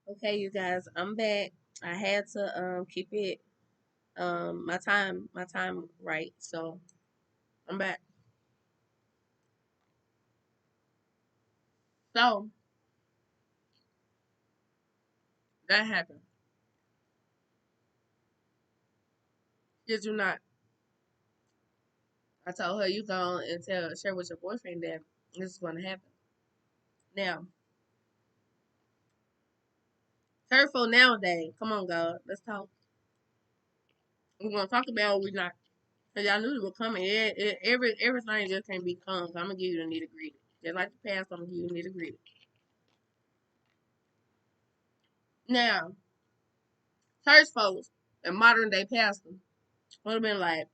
Okay, you guys, I'm back. I had to keep it my time right. So I'm back. So that happened. Did you not? I told her you go and share with your boyfriend that this is gonna happen. Now, hurtful nowadays. Come on, God, let's talk. We're gonna talk about what we not. Cause y'all knew it was coming. Everything just can't be calm. So I'm gonna give you the nitty gritty. Just like the past, I'm gonna give you the nitty gritty. Now, church folks and modern day pastors would have been like,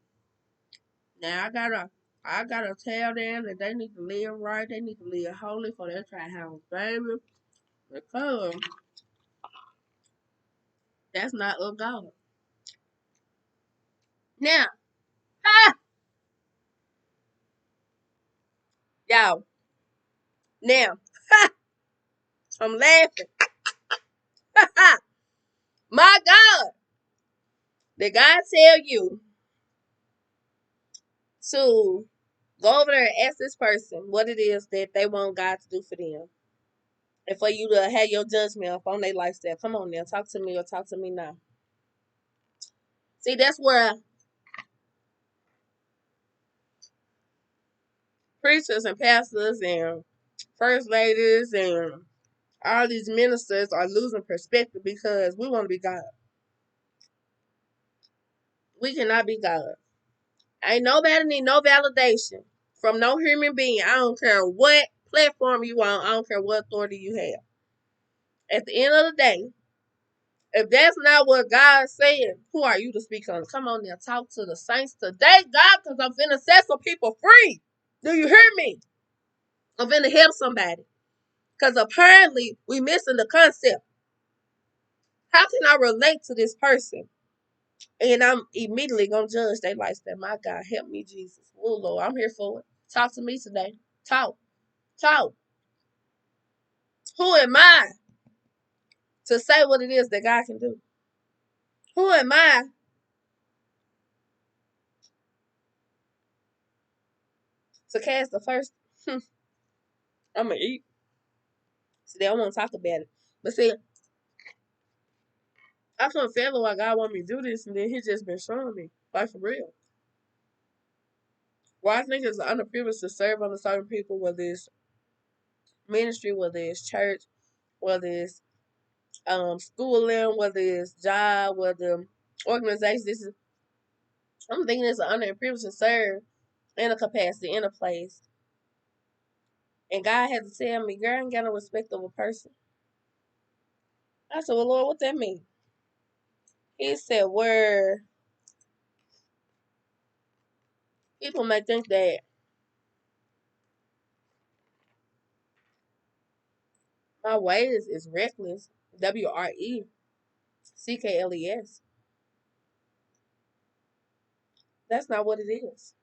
now I gotta tell them that they need to live right, they need to live holy for their try house, baby. Because that's not of God. Now, ah, y'all, now, I'm laughing. My God, did God tell you to go over there and ask this person what it is that they want God to do for them? And for you to have your judgment up on their lifestyle. Come on now, talk to me or talk to me now. See, that's where preachers and pastors and first ladies and all these ministers are losing perspective because we want to be God. We cannot be God. Ain't nobody need no validation from no human being. I don't care what platform you on. I don't care what authority you have. At the end of the day, if that's not what God said, who are you to speak on? Come on now, talk to the saints today, God, because I'm finna set some people free. Do you hear me? I'm finna help somebody. Because apparently we missing the concept. How can I relate to this person? And I'm immediately gonna judge their lifestyle. My God, help me, Jesus. Oh Lord, I'm here for it. Talk to me today. Talk. Talk. Who am I to say what it is that God can do? Who am I to cast the first? I'm gonna eat. See, they don't want to talk about it. But see, I couldn't fathom why God want me to do this, and then He just been showing me, like for real. Well, I think it's an honor privilege to serve under certain people, whether it's ministry, whether it's church, whether it's schooling, whether it's job, whether organization. This is I'm thinking it's an honor and privilege to serve in a capacity, in a place. And God had to tell me, girl, I ain't got no respect of a person. I said, well, Lord, what that mean? He said, where people may think that my ways is reckless. WRECKLES. That's not what it is.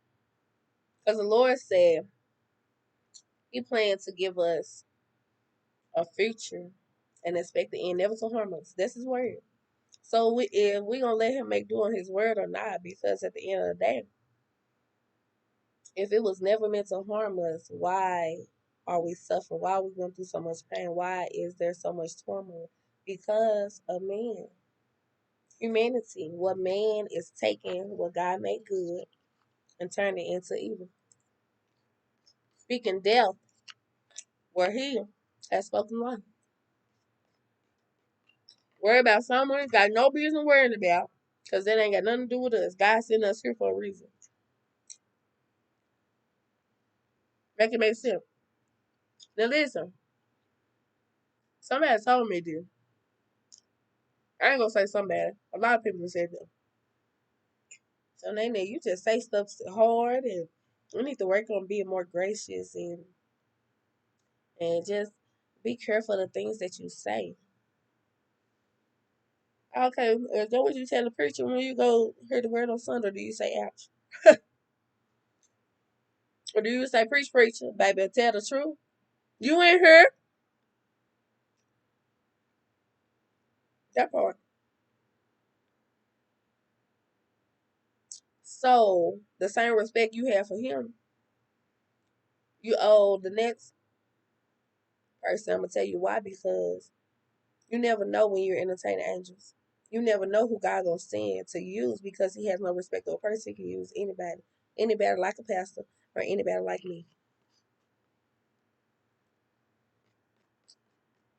Because the Lord said He planned to give us a future and expect the end never to harm us. That's His word. So if we gonna let Him make doing His word or not, because at the end of the day, if it was never meant to harm us, why are we suffering? Why are we going through so much pain? Why is there so much turmoil? Because of man. Humanity. What man is taking what God made good and turning it into evil. Speaking death where He has spoken life. Worry about someone you got no business worrying about because that ain't got nothing to do with us. God sent us here for a reason. Make it make sense. Now listen, somebody told me this. I ain't gonna say somebody. A lot of people have said that. So Nene, you just say stuff hard, and we need to work on being more gracious and just be careful of the things that you say. Okay, is that what you tell the preacher when you go hear the word on Sunday? Or do you say ouch? Or do you say preach, preacher, baby, tell the truth? You in here? That part. So the same respect you have for him, you owe the next person. I'm gonna tell you why, because you never know when you're entertaining angels. You never know who God gonna send to use, because He has no respect of a person. He can use anybody, anybody like a pastor or anybody like me.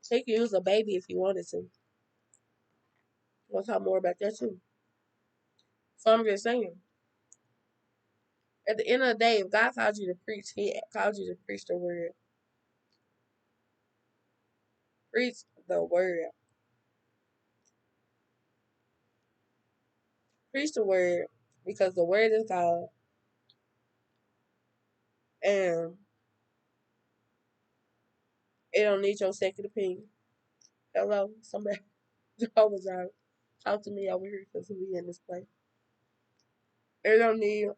He can use a baby if He wanted to. We'll talk more about that too. So I'm just saying, at the end of the day, if God called you to preach, He called you to preach the word. Preach the word. Preach the word, because the word is God, and it don't need your second opinion. Hello, somebody, Jehovah's Jireh, talk to me over here, because we in this place. It don't need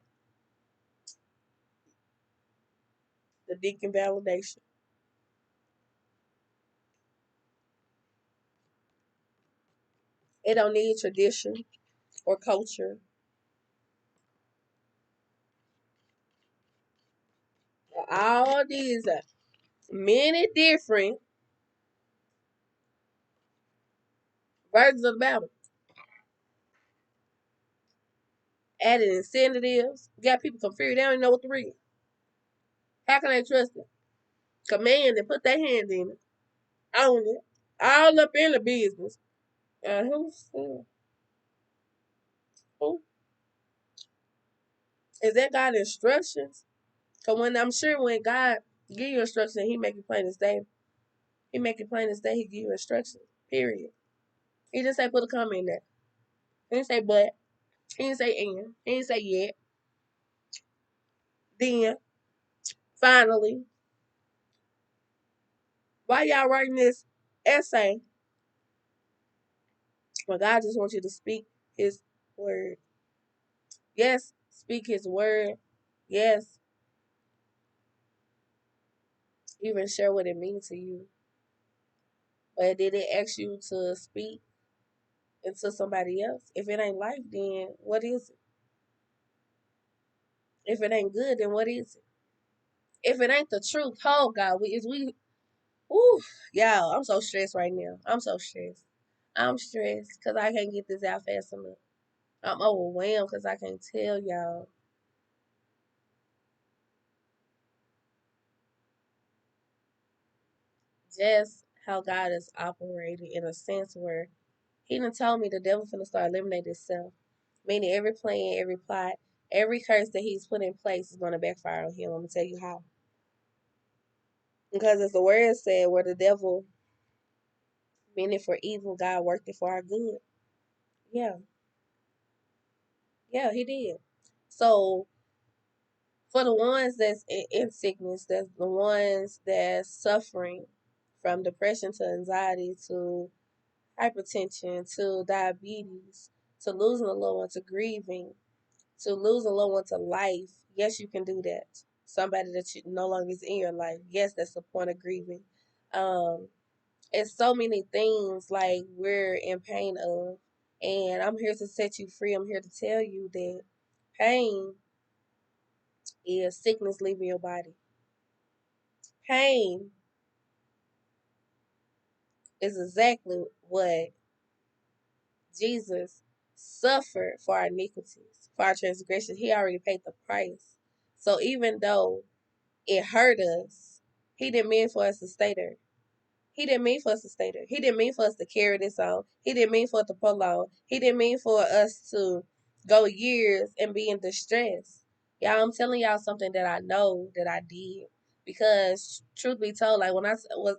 the deacon validation. It don't need tradition or culture. All these many different versions of the Bible. Added incentives. Got people confused. They don't even know what to read. How can they trust it? Command and put their hand in it. Own it. All up in the business. Who? Is that God instructions? Because when I'm sure when God give you instructions, He make it plain as day. He make it plain as day. He give you instructions. Period. He just say put a comma in there. He didn't say but. He didn't say and. He didn't say yet. Then, finally, why y'all writing this essay when God just wants you to speak His word? Yes, speak His word. Yes, even share what it means to you. But did it ask you to speak into somebody else? If it ain't life, then what is it? If it ain't good, then what is it? If it ain't the truth, oh God, ooh, y'all, I'm so stressed right now. I'm so stressed. I'm stressed because I can't get this out fast enough. I'm overwhelmed because I can't tell y'all just how God is operating in a sense where He done told me the devil finna start eliminating itself. Meaning every plan, every plot, every curse that he's put in place is gonna backfire on him. I'm gonna tell you how. Because as the word said, where the devil meant it for evil, God worked it for our good. Yeah, yeah, he did. So for the ones that's in sickness, that's the ones that's suffering from depression to anxiety to hypertension to diabetes to losing a loved one to grieving to lose a loved one to life. Yes, you can do that. Somebody that you no longer is in your life. Yes, that's the point of grieving. Um, it's so many things like we're in pain of, and I'm here to set you free. I'm here to tell you that pain is sickness leaving your body. Pain is exactly what Jesus suffered for our iniquities, for our transgressions. He already paid the price. So even though it hurt us, He didn't mean for us to stay there. He didn't mean for us to stay there. He didn't mean for us to carry this on. He didn't mean for it to pull on. He didn't mean for us to go years and be in distress. Y'all, I'm telling y'all something that I know that I did. Because truth be told, like when I was,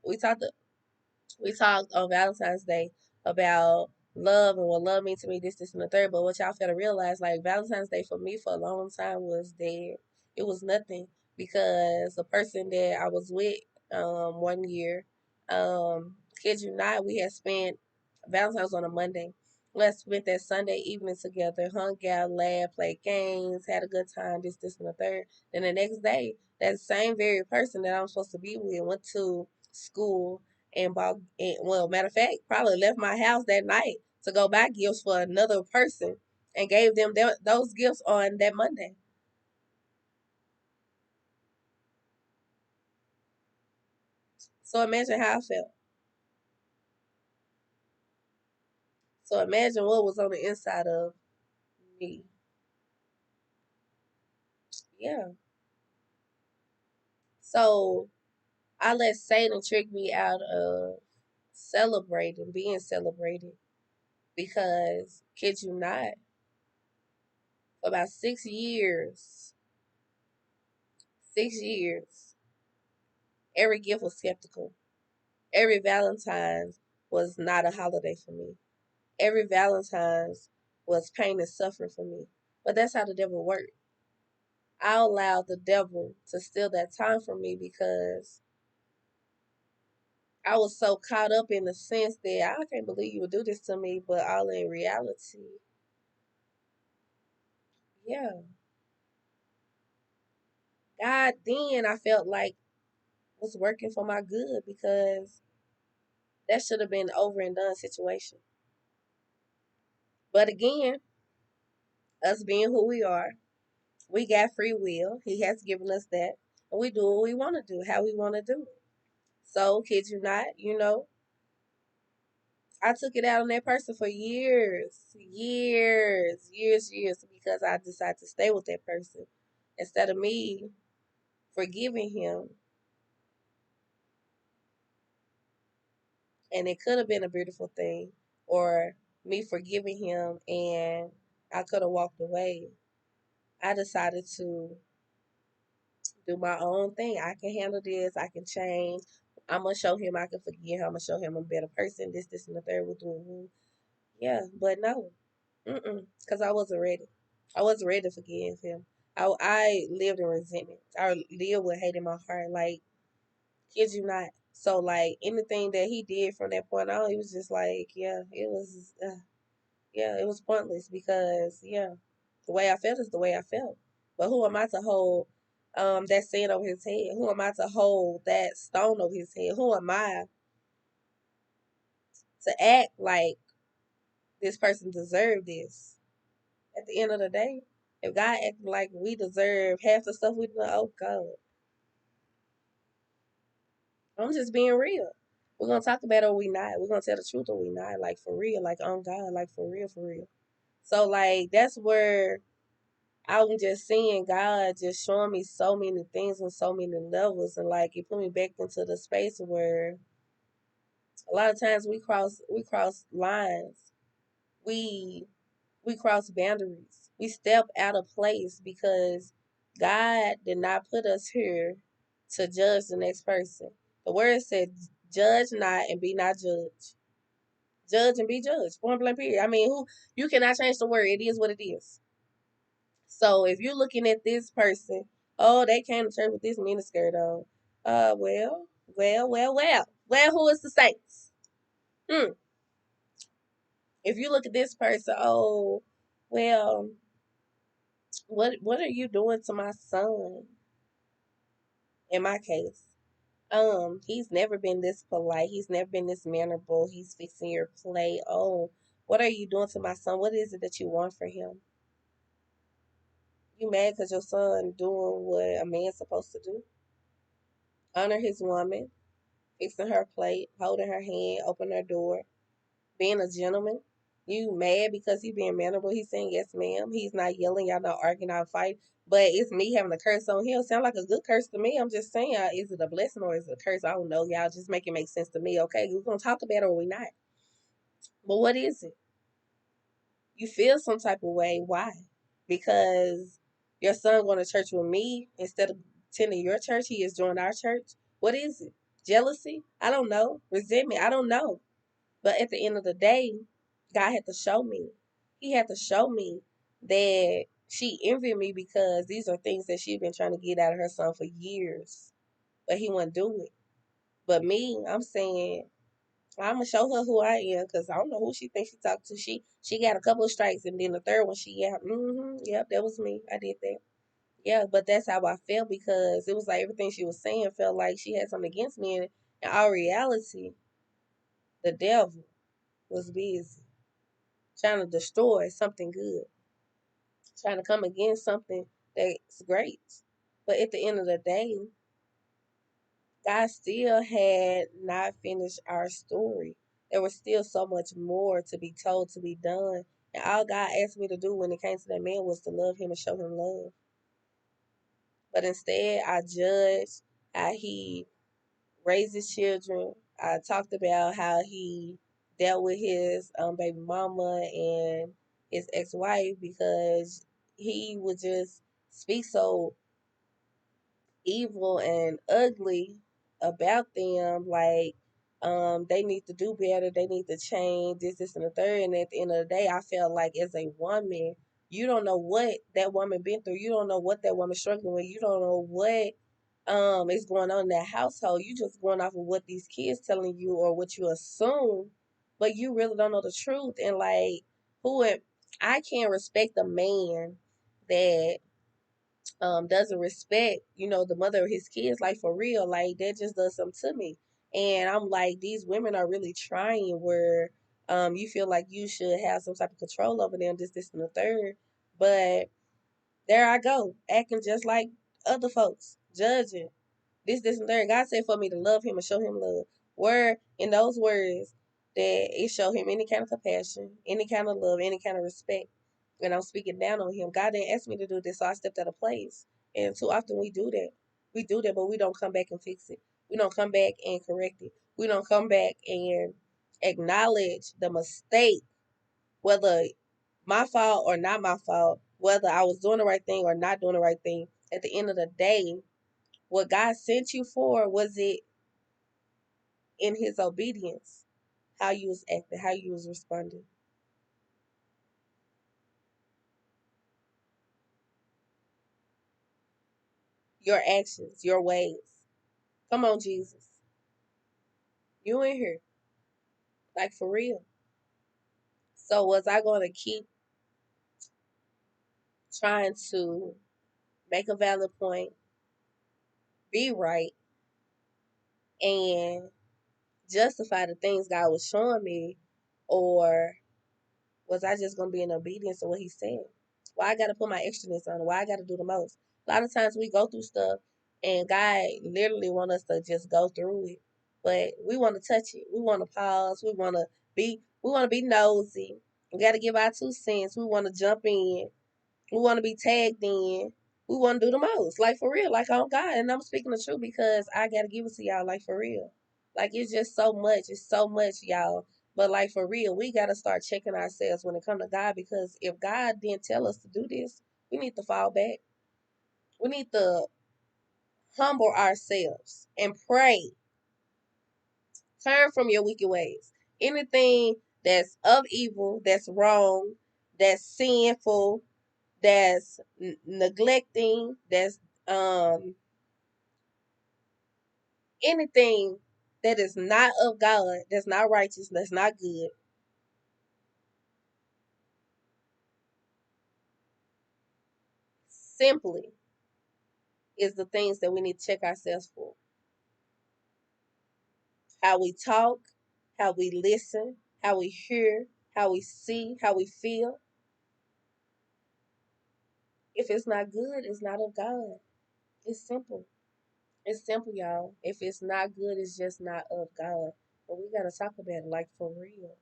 we talked on Valentine's Day about love and what love means to me, this, and the third. But what y'all fail to realize, like Valentine's Day for me for a long time was dead. It was nothing because the person that I was with, one year, kid you not, we had spent Valentine's on a Monday. We had spent that Sunday evening together, hung out, laughed, played games, had a good time, this, and the third. Then the next day, that same very person that I'm supposed to be with went to school and bought, and, well, matter of fact, probably left my house that night to go buy gifts for another person and gave them those gifts on that Monday. So imagine how I felt. So imagine what was on the inside of me. Yeah. So I let Satan trick me out of celebrating, being celebrated, because, kid you not, for about 6 years, 6 years, every gift was skeptical. Every Valentine's was not a holiday for me. Every Valentine's was pain and suffering for me. But that's how the devil worked. I allowed the devil to steal that time from me because I was so caught up in the sense that I can't believe you would do this to me, but all in reality, yeah, God then I felt like was working for my good because that should have been over and done situation. But again, us being who we are, we got free will. He has given us that. And we do what we want to do, how we want to do it. So, kid you not, I took it out on that person for years, because I decided to stay with that person instead of me forgiving him. And it could have been a beautiful thing, or me forgiving him and I could have walked away. I decided to do my own thing. I can handle this. I can change. I'm gonna show him I can forgive him. I'm gonna show him I'm a better person. This, and the third. Woo. Yeah, but no, because I wasn't ready. I wasn't ready to forgive him. I lived in resentment. I lived with hate in my heart. Like, kid you not. So like anything that he did from that point on, it was just like, yeah, it was, yeah, it was pointless because yeah, the way I felt is the way I felt. But who am I to hold that sin over his head? Who am I to hold that stone over his head? Who am I to act like this person deserved this? At the end of the day, if God acted like we deserve half the stuff we do, oh God, I'm just being real. We're gonna talk about it or we not. We're gonna tell the truth or we not. Like for real, like on God, like for real, for real. So like that's where I'm just seeing God just showing me so many things on so many levels, and like it put me back into the space where a lot of times we cross lines, we we cross boundaries, we step out of place because God did not put us here to judge the next person. The word said, "Judge not and be not judged." Judge and be judged. Point blank period. I mean, who you cannot change the word. It is what it is. So if you're looking at this person, oh, they came to church with this miniskirt on. Well, who is the saints? Hmm. If you look at this person, oh, well, what are you doing to my son? In my case, he's never been this polite. He's never been this mannerable. He's fixing your plate. Oh, what are you doing to my son? What is it that you want for him? You mad because your son doing what a man's supposed to do? Honor his woman, fixing her plate, holding her hand, opening her door, being a gentleman. You mad because he being mannerable. He's saying yes, ma'am. He's not yelling. Y'all not arguing, not fight. But it's me having a curse on him. Sound like a good curse to me. I'm just saying, is it a blessing or is it a curse? I don't know. Y'all just make it make sense to me. Okay, we're gonna talk about it or we not. But what is it? You feel some type of way. Why? Because your son going to church with me instead of attending your church. He is joining our church. What is it? Jealousy? I don't know. Resentment? I don't know. But at the end of the day, God had to show me. He had to show me that she envied me because these are things that she'd been trying to get out of her son for years. But he wouldn't do it. But me, I'm saying, I'm gonna show her who I am because I don't know who she thinks she talked to. She got a couple of strikes, and then the third one, yep, that was me. I did that. Yeah, but that's how I felt because it was like everything she was saying felt like she had something against me. And in all reality, The devil was busy trying to destroy something good, trying to come against something that's great. But at the end of the day, God still had not finished our story. There was still so much more to be told, to be done. And all God asked me to do when it came to that man was to love him and show him love. But instead, I judged how he raised his children. I talked about how he dealt with his baby mama and his ex-wife because he would just speak so evil and ugly about them, like they need to do better, they need to change this and the third. And at the end of the day, I felt like as a woman, you don't know what that woman been through. You don't know what that woman's struggling with. You don't know what is going on in that household. You just going off of what these kids telling you or what you assume, but you really don't know the truth. And like who it, I can't respect a man that doesn't respect, the mother of his kids, like for real, like that just does something to me. And I'm like, these women are really trying where you feel like you should have some type of control over them, this, and the third. But there I go, acting just like other folks, judging this, and third. God said for me to love him and show him love. Where in those words that it show him any kind of compassion, any kind of love, any kind of respect. And I'm speaking down on him. God didn't ask me to do this, so I stepped out of place. And too often we do that. We do that, but we don't come back and fix it. We don't come back and correct it. We don't come back and acknowledge the mistake, whether my fault or not my fault, whether I was doing the right thing or not doing the right thing. At the end of the day, what God sent you for, was it in his obedience? How you was acting, how you was responding. Your actions, your ways. Come on, Jesus. You in here. Like for real. So was I gonna keep trying to make a valid point, be right, and justify the things God was showing me, or was I just gonna be in obedience to what he said? Why I gotta put my extraness on? Why I gotta do the most? A lot of times we go through stuff and God literally want us to just go through it. But we want to touch it. We want to pause. We want to be nosy. We gotta give our 2 cents. We want to jump in. We want to be tagged in. We want to do the most. Like for real. Like on God. And I'm speaking the truth because I gotta give it to y'all like for real. Like it's just so much. It's so much, y'all. But like for real, we gotta start checking ourselves when it comes to God, because if God didn't tell us to do this, we need to fall back. We need to humble ourselves and pray. Turn from your wicked ways. Anything that's of evil, that's wrong, that's sinful, that's neglecting, that's um anything that is not of God, that's not righteous, that's not good, simply is the things that we need to check ourselves for. How we talk, how we listen, how we hear, how we see, how we feel. If it's not good, it's not of God. It's simple. It's simple, y'all. If it's not good, it's just not of God. But we gotta talk about it like for real.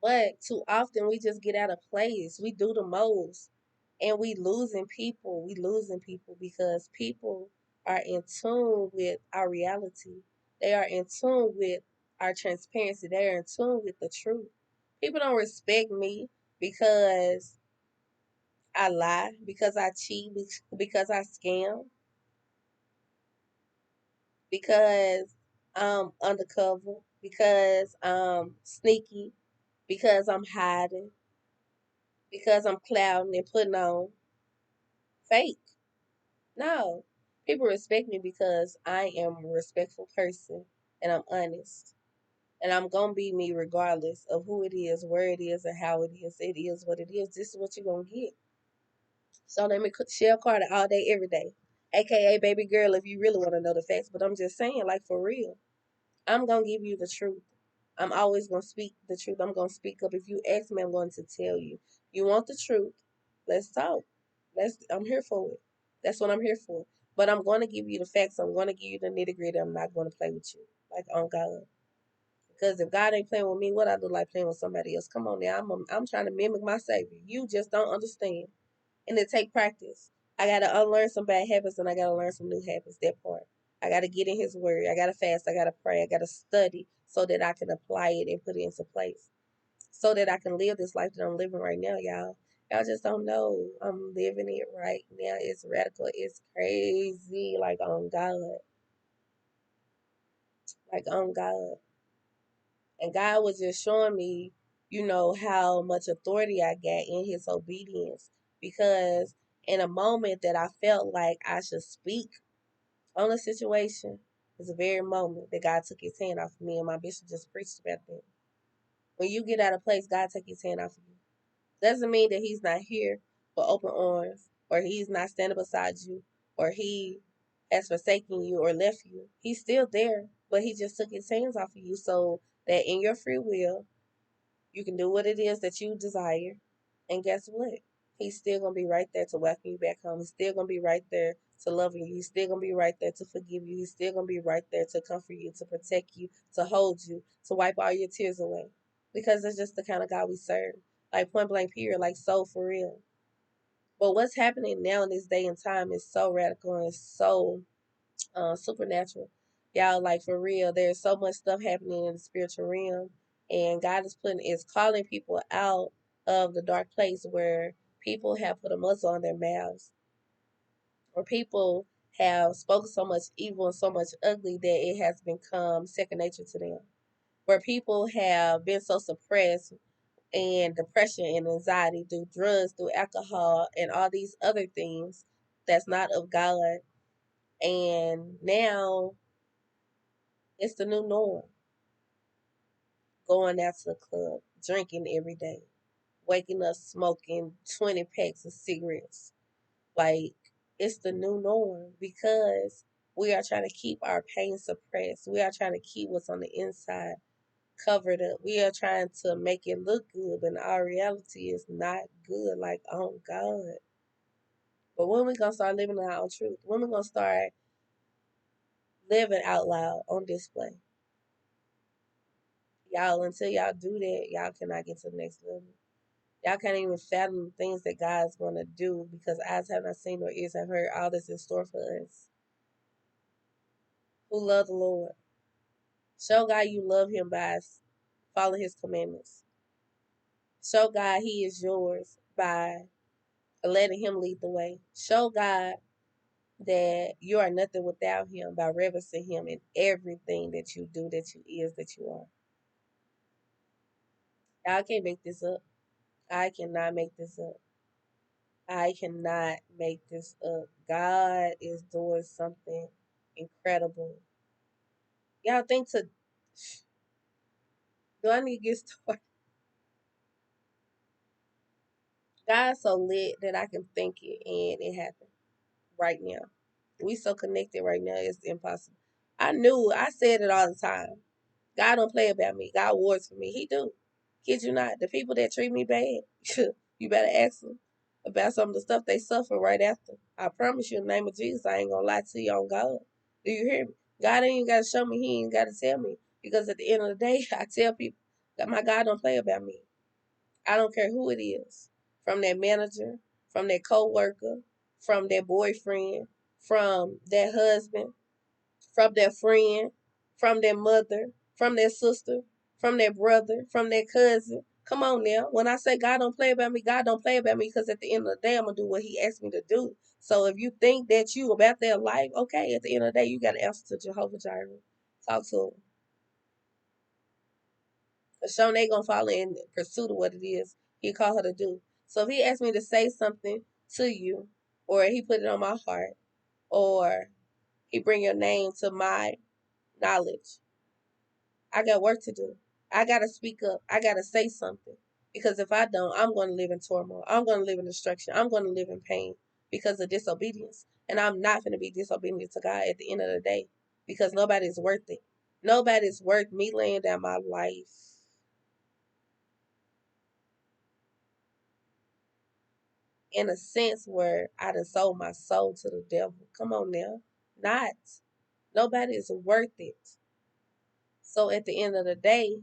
But too often we just get out of place. We do the most. And we losing people. We losing people because people are in tune with our reality. They are in tune with our transparency. They are in tune with the truth. People don't respect me because I lie, because I cheat, because I scam, because I'm undercover, because I'm sneaky, because I'm hiding, because I'm clouding and putting on fake. No. People respect me because I am a respectful person and I'm honest. And I'm going to be me regardless of who it is, where it is, and how it is. It is what it is. This is what you're going to get. So let me share Carter all day, every day. AKA baby girl, if you really want to know the facts. But I'm just saying, like, for real. I'm going to give you the truth. I'm always going to speak the truth. I'm going to speak up. If you ask me, I'm going to tell you. You want the truth? Let's talk. I'm here for it. That's what I'm here for. But I'm going to give you the facts. I'm going to give you the nitty gritty. I'm not going to play with you. Like on God. Because if God ain't playing with me, what I look like playing with somebody else? Come on now. I'm trying to mimic my Savior. You just don't understand. And it take practice. I gotta unlearn some bad habits and I gotta learn some new habits. That part. I gotta get in His Word. I gotta fast. I gotta pray. I gotta study so that I can apply it and put it into place. So that I can live this life that I'm living right now, y'all. Y'all just don't know. I'm living it right now. It's radical. It's crazy. Like on God. Like on God. And God was just showing me, how much authority I got in His obedience. Because in a moment that I felt like I should speak on a situation, is the very moment that God took His hand off of me, and my bishop just preached about that. When you get out of place, God take His hand off of you. Doesn't mean that He's not here for open arms, or He's not standing beside you, or He has forsaken you or left you. He's still there, but He just took His hands off of you so that in your free will, you can do what it is that you desire. And guess what? He's still going to be right there to welcome you back home. He's still going to be right there to love you. He's still going to be right there to forgive you. He's still going to be right there to comfort you, to protect you, to hold you, to wipe all your tears away. Because it's just the kind of God we serve. Like point blank period, like so for real. But what's happening now in this day and time is so radical and so supernatural. Y'all, like for real, there's so much stuff happening in the spiritual realm, and God is calling people out of the dark place where people have put a muzzle on their mouths, or people have spoken so much evil and so much ugly that it has become second nature to them. Where people have been so suppressed and depression and anxiety through drugs, through alcohol, and all these other things that's not of God. And now it's the new norm. Going out to the club, drinking every day, waking up smoking 20 packs of cigarettes. Like, it's the new norm because we are trying to keep our pain suppressed. We are trying to keep what's on the inside covered up. We are trying to make it look good, but our reality is not good. Like, oh God. But when we going to start living our own truth? When we going to start living out loud on display? Y'all, until y'all do that, y'all cannot get to the next level. Y'all can't even fathom the things that God's going to do because eyes have not seen nor ears have heard all this in store for us who love the Lord. Show God you love Him by following His commandments. Show God He is yours by letting Him lead the way. Show God that you are nothing without Him by reverencing Him in everything that you do, that you is, that you are. Y'all can't make this up. I cannot make this up. I cannot make this up. God is doing something incredible. Y'all think to do I need to get started? God's so lit that I can think it and it happened right now. We so connected right now, it's impossible. I knew I said it all the time. God don't play about me. God wars for me. He do. Kid you not. The people that treat me bad, you better ask them about some of the stuff they suffer right after. I promise you in the name of Jesus, I ain't gonna lie to you on God. Do you hear me? God ain't gotta show me, He ain't gotta tell me. Because at the end of the day, I tell people that my God don't play about me. I don't care who it is. From that manager, from that co-worker, from that boyfriend, from that husband, from their friend, from their mother, from their sister, from their brother, from their cousin. Come on now. When I say God don't play about me, God don't play about me because at the end of the day, I'm going to do what He asked me to do. So if you think that you about their life, okay, at the end of the day, you got to answer to Jehovah Jireh. Talk to Him. Because Shone ain't going to follow in pursuit of what it is He called her to do. So if He asked me to say something to you, or He put it on my heart, or He bring your name to my knowledge, I got work to do. I got to speak up. I got to say something. Because if I don't, I'm going to live in turmoil. I'm going to live in destruction. I'm going to live in pain because of disobedience. And I'm not going to be disobedient to God at the end of the day because nobody's worth it. Nobody's worth me laying down my life in a sense where I done sold my soul to the devil. Come on now. Not. Nobody is worth it. So at the end of the day,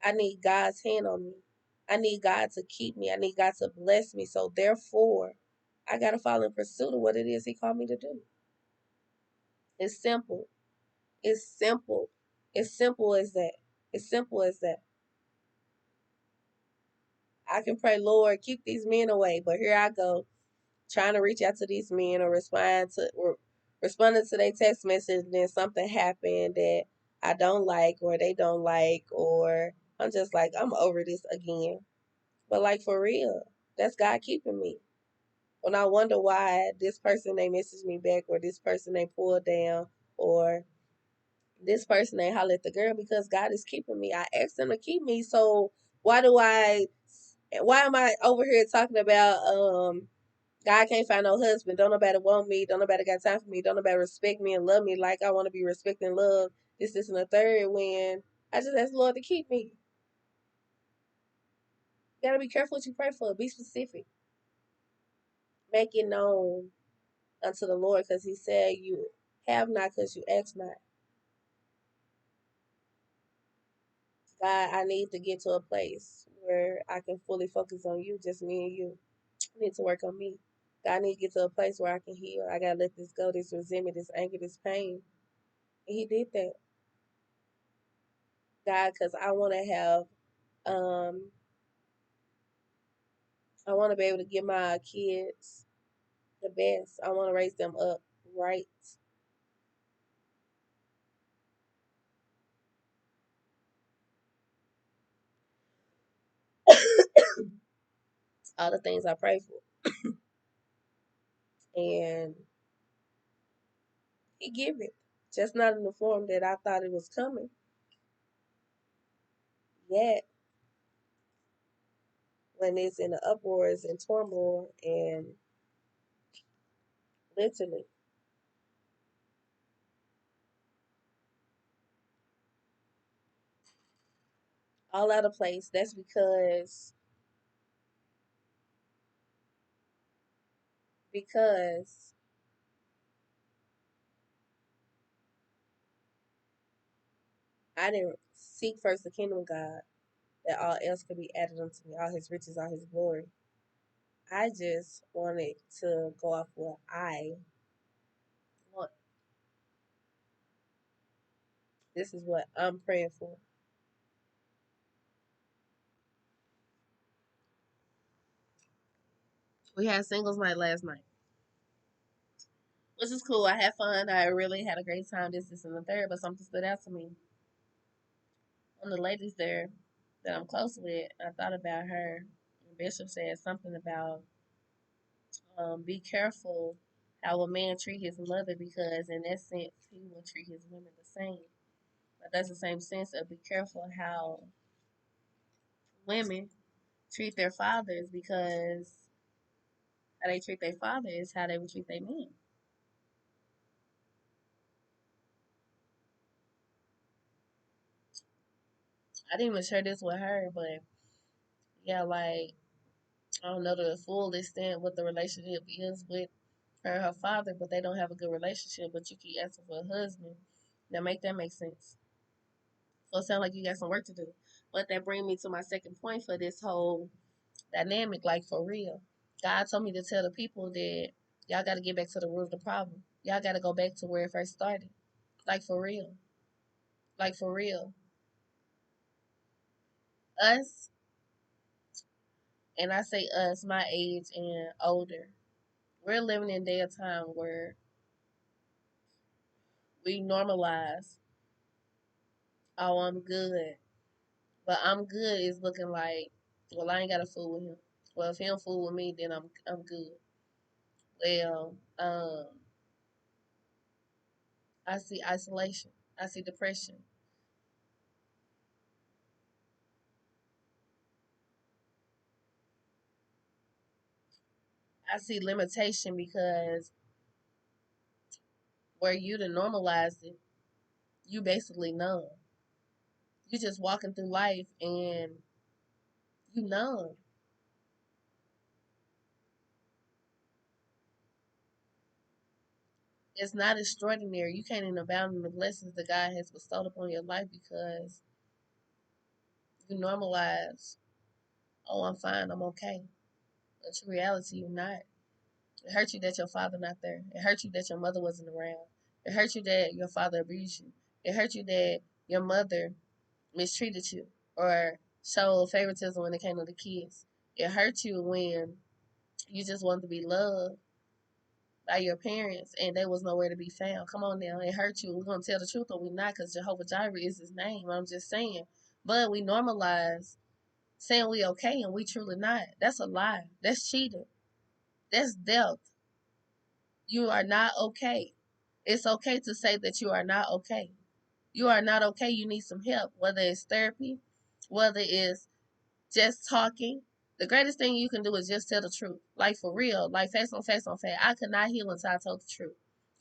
I need God's hand on me. I need God to keep me. I need God to bless me. So therefore, I gotta follow in pursuit of what it is He called me to do. It's simple. It's simple. It's simple as that. It's simple as that. I can pray, Lord, keep these men away, but here I go, trying to reach out to these men or responding to their text message, and then something happened that I don't like or they don't like, or I'm just like, I'm over this again. But like for real, that's God keeping me. When I wonder why this person they message me back, or this person they pull down, or this person they holler at the girl, because God is keeping me. I asked him to keep me. So why do why am I over here talking about God can't find no husband, don't nobody want me, don't nobody got time for me, don't nobody respect me and love me like I want to be respected and loved, this and the third, when I just asked the Lord to keep me. You gotta be careful what you pray for. Be specific. Make it known unto the Lord, because He said you have not because you ask not. God, I need to get to a place where I can fully focus on you, just me and you. I need to work on me. God, I need to get to a place where I can heal. I gotta let this go, this resentment, this anger, this pain. And He did that, God, because um, I want to be able to give my kids the best. I want to raise them up right. All the things I pray for, and He give it, just not in the form that I thought it was coming yet. When it's in the uproars and turmoil, and literally all out of place, that's because I didn't seek first the kingdom of God, that all else could be added unto me, all His riches, all His glory. I just wanted to go off what I want. This is what I'm praying for. We had singles night last night, which is cool. I had fun. I really had a great time. This, and the third, but something stood out to me. One of the ladies there that I'm close with, I thought about her. Bishop said something about be careful how a man treat his mother, because in that sense he will treat his women the same. But that's the same sense of be careful how women treat their fathers, because how they treat their father is how they would treat their men. I didn't even share this with her, but yeah, like I don't know the full extent what the relationship is with her and her father, but they don't have a good relationship. But you keep asking for a husband. Now make that make sense. So it sounds like you got some work to do. But that brings me to my second point for this whole dynamic, like for real. God told me to tell the people that y'all got to get back to the root of the problem. Y'all got to go back to where it first started. Like for real. Like for real. Us, and I say us, my age and older, we're living in a day of time where we normalize, oh, I'm good. But I'm good is looking like, well, I ain't got to fool with him. Well, if he don't fool with me, then I'm good. Well, I see isolation. I see depression. I see limitation, because where you to normalize it, You basically numb. You just walking through life and you numb. It's not extraordinary. You can't even abound in the blessings that God has bestowed upon your life because you normalize, oh, I'm fine, I'm okay. But in reality, you're not. It hurt you that your father not there. It hurt you that your mother wasn't around. It hurt you that your father abused you. It hurt you that your mother mistreated you or showed favoritism when it came to the kids. It hurt you when you just wanted to be loved by your parents and they was nowhere to be found. Come on now, it hurt you. We're gonna tell the truth or we not, because Jehovah Jireh is his name. I'm just saying. But we normalize saying we okay and we truly not. That's a lie. That's cheating. That's death. You are not okay. It's okay to say that you are not okay. You are not okay. You need some help, whether it's therapy, whether it's just talking. The greatest thing you can do is just tell the truth. Like for real. Like face on face on face. I could not heal until I told the truth.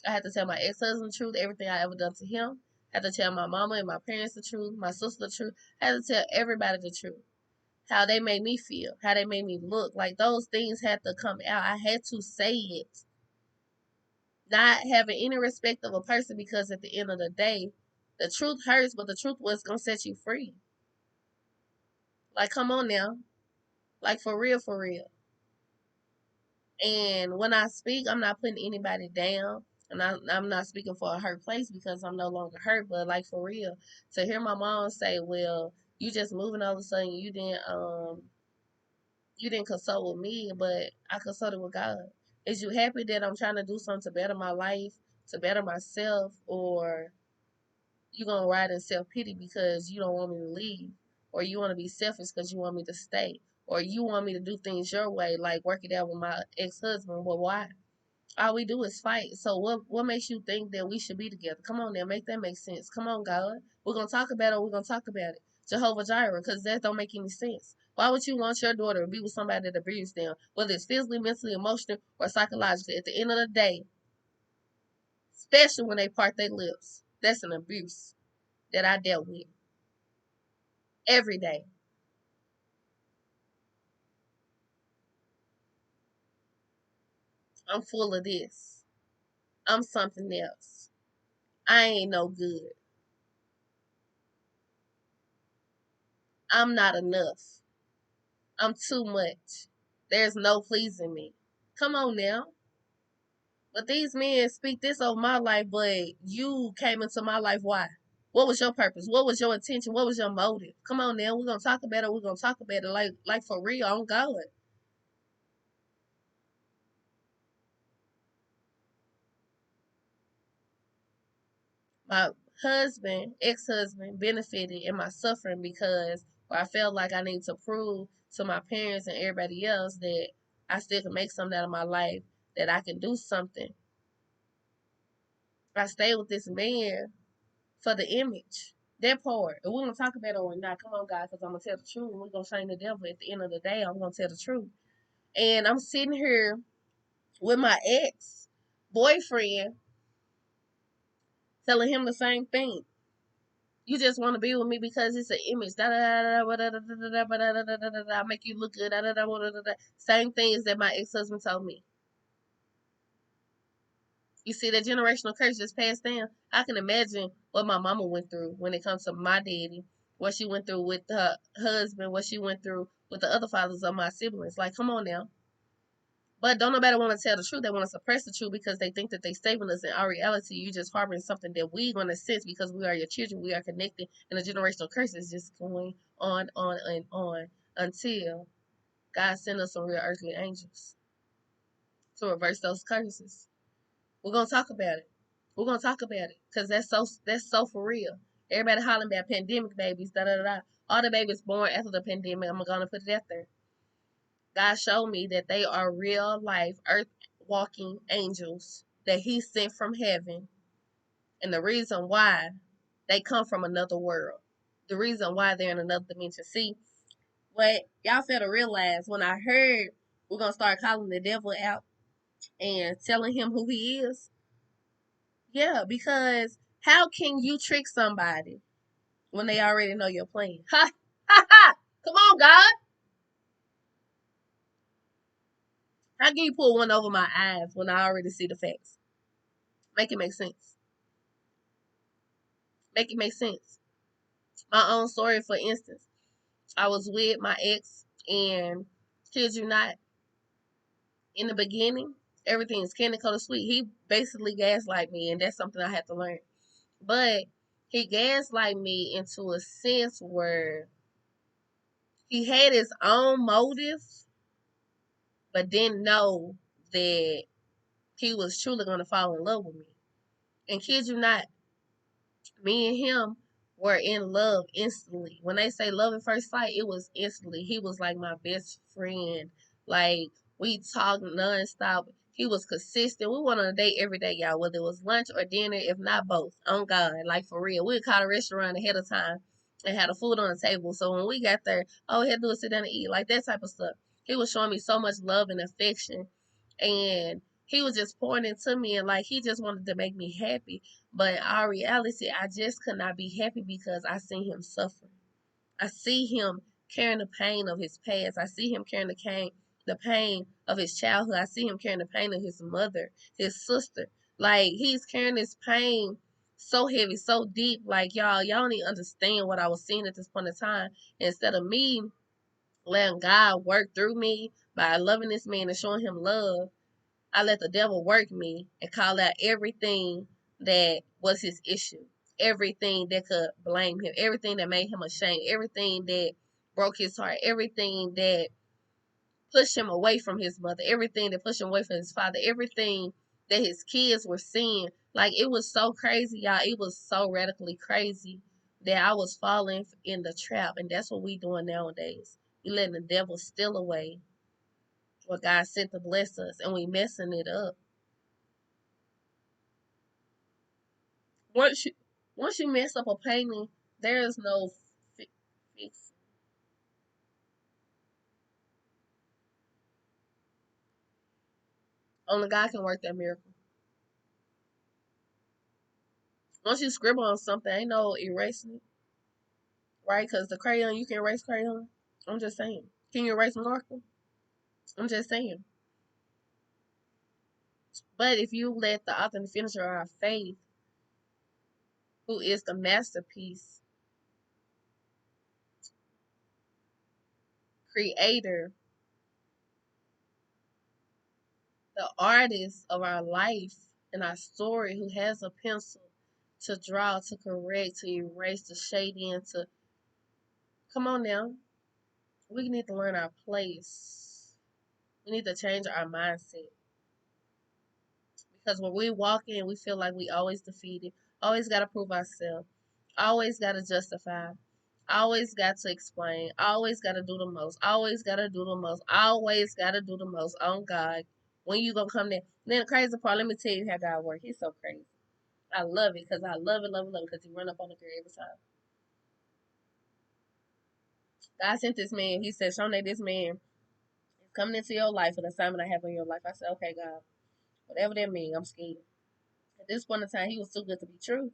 I had to tell my ex-husband the truth, everything I ever done to him. I had to tell my mama and my parents the truth, my sister the truth. I had to tell everybody the truth. How they made me feel, how they made me look. Like those things had to come out. I had to say it. Not having any respect of a person because at the end of the day, the truth hurts, but the truth was gonna set you free. Like, come on now. Like for real, for real. And when I speak, I'm not putting anybody down. And I'm not speaking for a hurt place because I'm no longer hurt. But like for real, to hear my mom say, "Well, you just moving all of a sudden, you didn't consult with me, but I consulted with God. Is you happy that I'm trying to do something to better my life, to better myself, or you gonna ride in self pity because you don't want me to leave, or you want to be selfish because you want me to stay, or you want me to do things your way, like work it out with my ex-husband? Well, why? All we do is fight. So what makes you think that we should be together? Come on now, make that make sense. Come on, God. We're gonna talk about it. We're gonna talk about it. Jehovah Jireh, because that don't make any sense. Why would you want your daughter to be with somebody that abuses them, whether it's physically, mentally, emotionally, or psychologically? At the end of the day, especially when they part their lips, that's an abuse that I dealt with every day. I'm full of this. I'm something else. I ain't no good. I'm not enough. I'm too much. There's no pleasing me. Come on now. But these men speak this over my life, but you came into my life. Why? What was your purpose? What was your intention? What was your motive? Come on now. We're gonna talk about it. We're gonna talk about it like for real on God. My ex-husband, benefited in my suffering because I felt like I need to prove to my parents and everybody else that I still can make something out of my life, that I can do something. I stayed with this man for the image. That part. And we're gonna talk about it or not. Come on, guys, because I'm gonna tell the truth. We're gonna shame the devil. At the end of the day, I'm gonna tell the truth. And I'm sitting here with my ex boyfriend telling him the same thing. You just want to be with me because it's an image. I make you look good. Same things that my ex husband told me. You see that generational curse just passed down. I can imagine what my mama went through when it comes to my daddy, what she went through with her husband, what she went through with the other fathers of my siblings. Like, come on now. But don't nobody want to tell the truth. They want to suppress the truth because they think that they saving us. In our reality, you just harboring something that we going to sense because we are your children. We are connected, and the generational curse is just going on, and on until God send us some real earthly angels to reverse those curses. We're gonna talk about it. We're gonna talk about it because that's so for real. Everybody hollering about pandemic babies, da da da. All the babies born after the pandemic, I'm gonna put it out there. God showed me that they are real life earth walking angels that He sent from heaven, and the reason why they come from another world, the reason why they're in another dimension. See, what y'all fail to realize when I heard we're gonna start calling the devil out and telling him who he is. Yeah, because How can you trick somebody when they already know your plan? Ha ha ha! Come on, God. How can you pull one over my eyes when I already see the facts? Make it make sense. Make it make sense. My own story, for instance, I was with my ex, and kid you not, in the beginning, everything's candy coated sweet. He basically gaslight me, and that's something I had to learn. But he gaslight me into a sense where he had his own motives, but didn't know that he was truly going to fall in love with me. And kid you not, me and him were in love instantly. When they say love at first sight, it was instantly. He was like my best friend. Like, we talked nonstop. He was consistent. We went on a date every day, y'all, whether it was lunch or dinner, if not both. On God, like for real. We would call a restaurant ahead of time and had the food on the table. So when we got there, all we had to do was sit down and eat, like that type of stuff. He was showing me so much love and affection. And he was just pouring into me, and like he just wanted to make me happy. But in our reality, I just could not be happy because I see him suffering. I see him carrying the pain of his past. I see him carrying the pain of his childhood. I see him carrying the pain of his mother, his sister. Like he's carrying this pain so heavy, so deep. Like y'all don't even understand what I was seeing at this point in time. Instead of me letting God work through me by loving this man and showing him love, I let the devil work me and call out everything that was his issue, everything that could blame him, everything that made him ashamed, everything that broke his heart, everything that pushed him away from his mother, everything that pushed him away from his father, everything that his kids were seeing. Like it was so crazy, y'all. It was so radically crazy that I was falling in the trap, and that's what we doing nowadays. We letting the devil steal away what God sent to bless us, and we messing it up. Once you once you mess up a painting, there is no fix. Only God can work that miracle. Once you scribble on something, ain't no erasing it, right? Because the crayon, you can erase crayon. I'm just saying. Can you erase marker? I'm just saying. But if you let the author and finisher of our faith, who is the masterpiece, creator, the artist of our life and our story, who has a pencil to draw, to correct, to erase, to shade in, to come on now. We need to learn our place. We need to change our mindset. Because when we walk in, we feel like we always defeated, always got to prove ourselves, always got to justify, always got to explain, always got to do the most, always got to do the most, always got to do the most on God. When you going to come there? Then the crazy part, let me tell you how God works. He's so crazy. I love it because I love it, love it, love it because he run up on the girl every time. God sent this man. He said, Shanae, this man is coming into your life for the assignment I have on your life. I said, okay, God. Whatever that means, I'm scared. At this point in time, he was too good to be true.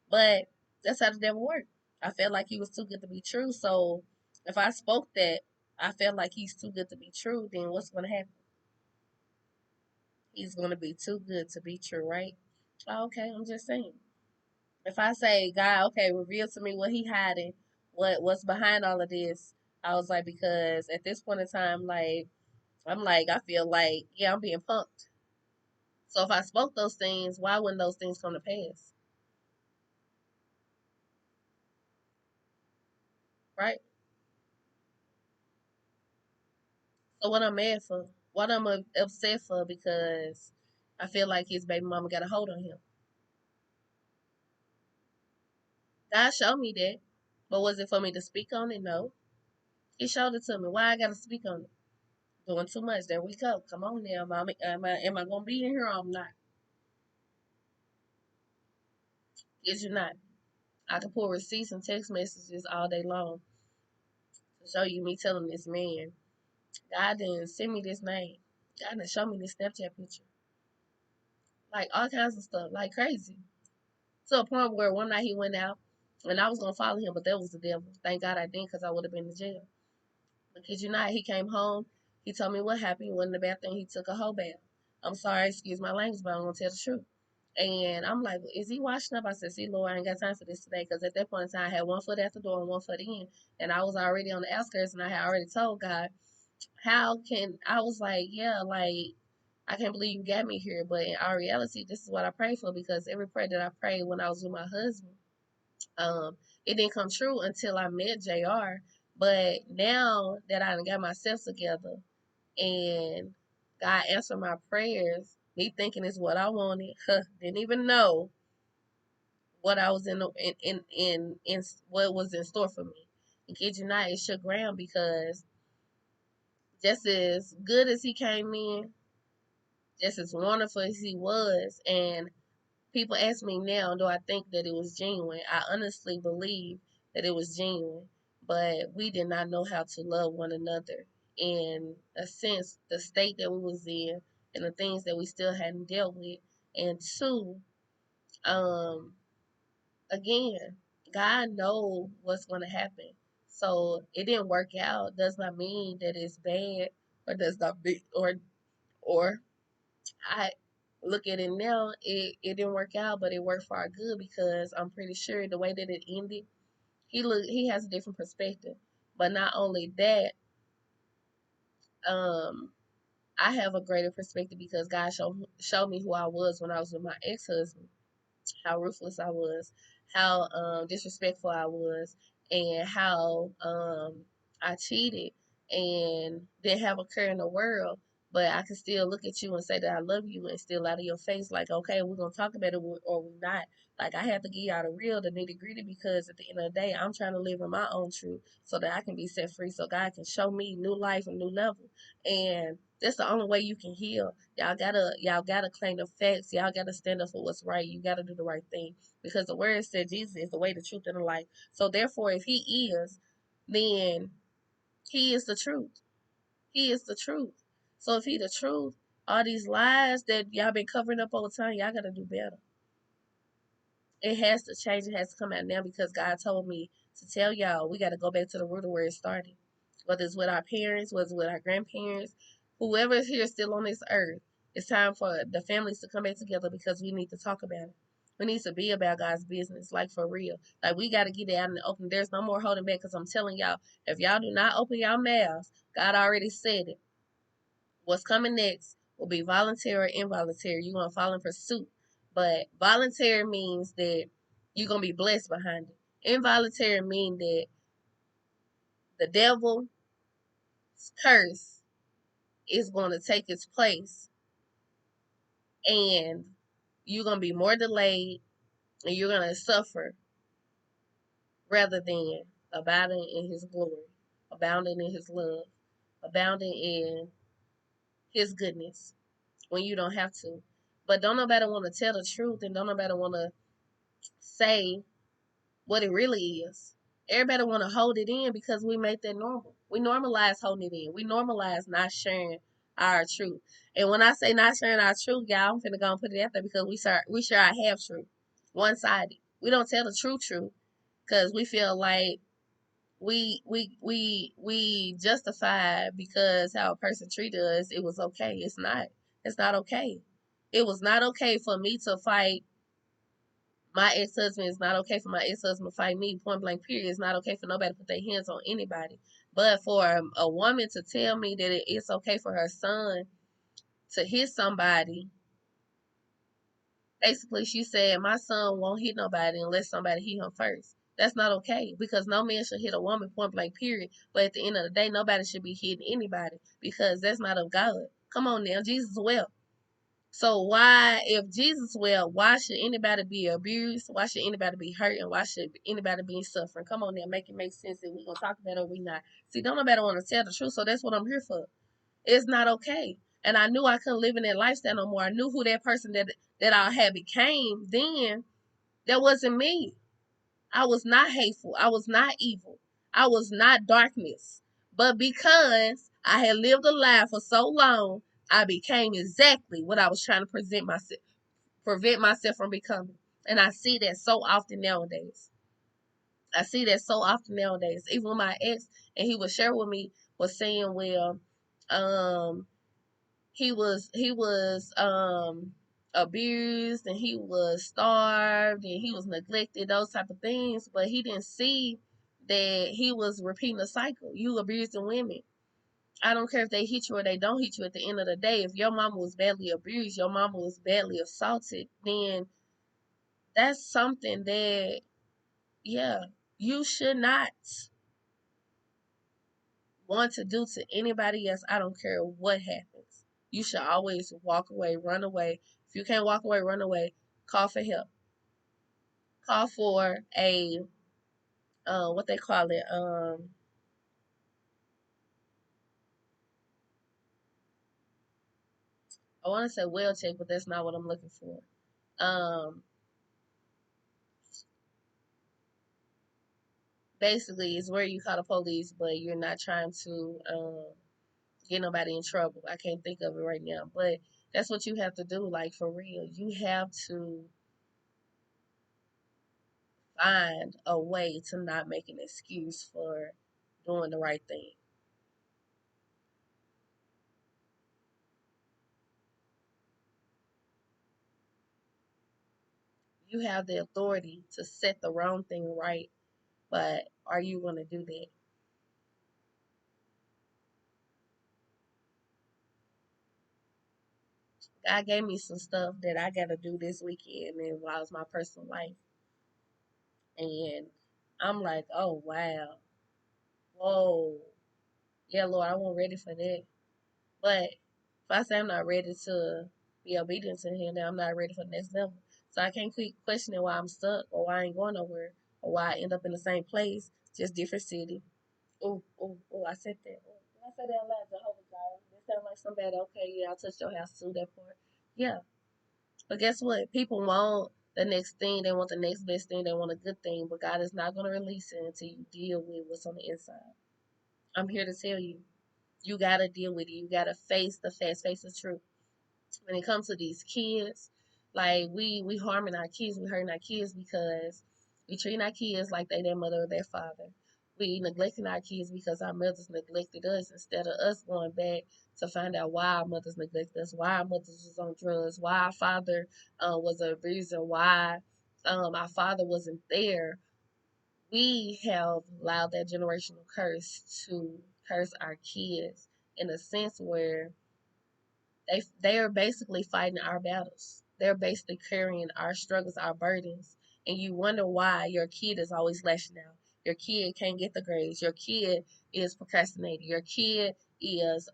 But that's how the devil worked. I felt like he was too good to be true. So if I spoke that, I felt like he's too good to be true, then what's going to happen? He's going to be too good to be true, right? Oh, okay, I'm just saying. If I say, God, okay, reveal to me what he hiding, what's behind all of this, I was like, because at this point in time, like, I'm like, I feel like, yeah, I'm being punked. So if I spoke those things, why wouldn't those things come to pass? Right? So what I'm mad for? What I'm upset for? Because I feel like his baby mama got a hold on him. God showed me that. But was it for me to speak on it? No. He showed it to me. Why I gotta speak on it? Doing too much. There we go. Come on now. Am I gonna be in here or I'm not? Is you not? I can pull receipts and text messages all day long to show you me telling this man, God didn't send me this name. God didn't show me this Snapchat picture. Like all kinds of stuff. Like crazy. To a point where one night he went out, and I was gonna follow him, but that was the devil. Thank God I didn't, because I would have been in jail. But kid you not, he came home. He told me what happened. He went in the bathroom. He took a whole bath. I'm sorry, excuse my language, but I'm gonna tell the truth. And I'm like, is he washing up? I said, see, Lord, I ain't got time for this today. Because at that point in time, I had one foot at the door and one foot in. And I was already on the outskirts, and I had already told God, I was like, yeah, like, I can't believe you got me here. But in our reality, this is what I pray for, because every prayer that I prayed when I was with my husband, um, it didn't come true until I met JR. But now that I done got myself together and God answered my prayers, me thinking it's what I wanted, didn't even know what I was in what was in store for me. And kid you not, it shook ground, because just as good as he came in, just as wonderful as he was, and people ask me now, do I think that it was genuine? I honestly believe that it was genuine, but we did not know how to love one another in a sense, the state that we was in and the things that we still hadn't dealt with. And two, um, again, God knows what's going to happen. So it didn't work out. Does not mean that it's bad, or does not be, or I look at it now, it didn't work out, but it worked for our good, because I'm pretty sure the way that it ended, he has a different perspective. But not only that, um, I have a greater perspective, because God showed me who I was when I was with my ex husband, how ruthless I was, how disrespectful I was, and how I cheated and didn't have a care in the world. But I can still look at you and say that I love you, and still out of your face, like, okay, we're gonna talk about it or we're not. Like, I have to give y'all the real, the nitty gritty, because at the end of the day, I'm trying to live in my own truth so that I can be set free, so God can show me new life and new level. And that's the only way you can heal. Y'all gotta claim the facts. Y'all gotta stand up for what's right. You gotta do the right thing, because the word said Jesus is the way, the truth, and the life. So therefore, if He is, then He is the truth. He is the truth. So if He the truth, all these lies that y'all been covering up over time, y'all gotta do better. It has to change. It has to come out now, because God told me to tell y'all we got to go back to the root of where it started. Whether it's with our parents, whether it's with our grandparents, whoever is here still on this earth, it's time for the families to come back together, because we need to talk about it. We need to be about God's business, like for real. Like, we got to get it out in the open. There's no more holding back, because I'm telling y'all, if y'all do not open y'all mouths, God already said it. What's coming next will be voluntary or involuntary. You're going to fall in pursuit. But voluntary means that you're going to be blessed behind it. Involuntary means that the devil's curse is going to take its place, and you're going to be more delayed, and you're going to suffer, rather than abounding in his glory, abounding in his love, abounding in his goodness when you don't have to. But don't nobody want to tell the truth, and don't nobody want to say what it really is. Everybody want to hold it in, because we make that normal. We normalize holding it in. We normalize not sharing our truth. And when I say not sharing our truth, y'all, I'm finna go and put it out there, because we share our half truth, one sided. We don't tell the true truth, because we feel like we justify, because how a person treated us, it was okay. It's not. It's not okay. It was not okay for me to fight my ex-husband. Is not okay for my ex-husband to fight me, point blank period. It's not okay for nobody to put their hands on anybody. But for a woman to tell me that it's okay for her son to hit somebody, basically she said my son won't hit nobody unless somebody hit him first. That's not okay, because no man should hit a woman, point blank period. But at the end of the day, nobody should be hitting anybody, because that's not of God. Come on now, Jesus wept. So why, if Jesus will, why should anybody be abused? Why should anybody be hurt? And why should anybody be suffering? Come on now, make it make sense that we gonna talk about it or we not. See, don't nobody want to tell the truth, so that's what I'm here for. It's not okay. And I knew I couldn't live in that lifestyle no more. I knew who that person that I had became then. That wasn't me. I was not hateful. I was not evil. I was not darkness. But because I had lived a life for so long, I became exactly what I was trying to prevent myself from becoming. And I see that so often nowadays. I see that so often nowadays. Even with my ex, and he would share with me, was saying, well, um, he was abused, and he was starved, and he was neglected, those type of things, but he didn't see that he was repeating the cycle. You abusing women. I don't care if they hit you or they don't hit you. At the end of the day, if your mama was badly abused, your mama was badly assaulted, then that's something that, yeah, you should not want to do to anybody else. I don't care what happens. You should always walk away, run away. If you can't walk away, run away. Call for help. Call for a what they call it. I want to say well check, but that's not what I'm looking for. Um, Basically, it's where you call the police, but you're not trying to get nobody in trouble. I can't think of it right now, but that's what you have to do. Like for real, you have to find a way to not make an excuse for doing the right thing. You have the authority to set the wrong thing right, but are you going to do that? God gave me some stuff that I got to do this weekend, and involves my personal life. And I'm like, oh, wow. Whoa. Yeah, Lord, I wasn't ready for that. But if I say I'm not ready to be obedient to Him, then I'm not ready for the next level. So I can't keep questioning why I'm stuck, or why I ain't going nowhere, or why I end up in the same place, just different city. Oh, oh, oh, I said that. Oh, did I say that out loud? Jehovah God. That sound like somebody, okay, yeah, I touched your house too, that part. Yeah. But guess what? People want the next thing. They want the next best thing. They want a good thing. But God is not going to release it until you deal with what's on the inside. I'm here to tell you, you got to deal with it. You got to face the facts, face the truth. When it comes to these kids, like we harming our kids, we hurting our kids because we treating our kids like they their mother or their father. We neglecting our kids because our mothers neglected us, instead of us going back to find out why our mothers neglected us, why our mothers was on drugs, why our father was a abuser, why our father wasn't there. We have allowed that generational curse to curse our kids in a sense where they are basically fighting our battles. They're basically carrying our struggles, our burdens, and you wonder why your kid is always lashing out. Your kid can't get the grades. Your kid is procrastinating. Your kid is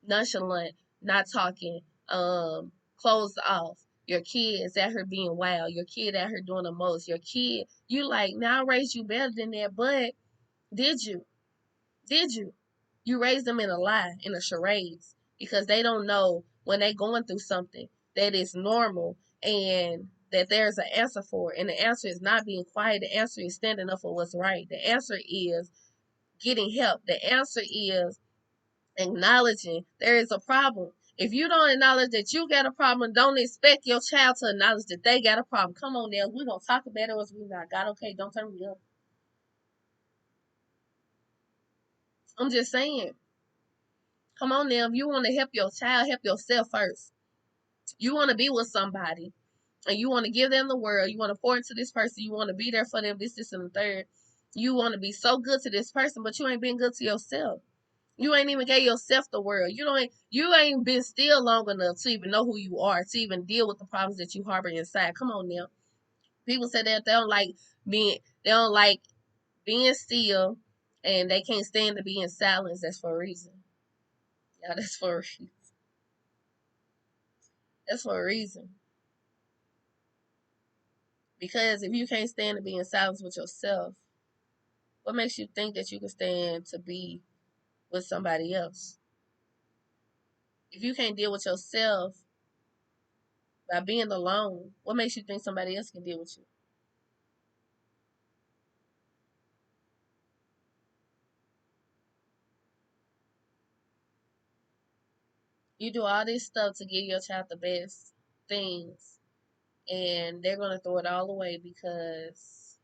nonchalant, not talking, closed off. Your kid is out here being wild. Your kid out here doing the most. Your kid, you like, now I raised you better than that, but did you? Did you? You raised them in a lie, in a charades, because they don't know when they going through something that is normal and that there's an answer for it. And the answer is not being quiet. The answer is standing up for what's right. The answer is getting help. The answer is acknowledging there is a problem. If you don't acknowledge that you got a problem, don't expect your child to acknowledge that they got a problem. Come on now, we're gonna talk about it or we not. God, okay, don't turn me up. I'm just saying. Come on now, if you want to help your child, help yourself first. You want to be with somebody and you want to give them the world. You want to pour into this person. You want to be there for them, this, and the third. You want to be so good to this person, but you ain't been good to yourself. You ain't even gave yourself the world. You ain't been still long enough to even know who you are, to even deal with the problems that you harbor inside. Come on now. People say that they don't like being still and they can't stand to be in silence. That's for a reason. Yeah, that's for a reason. That's for a reason. Because if you can't stand to be in silence with yourself, what makes you think that you can stand to be with somebody else? If you can't deal with yourself by being alone, what makes you think somebody else can deal with you? You do all this stuff to give your child the best things, and they're gonna throw it all away because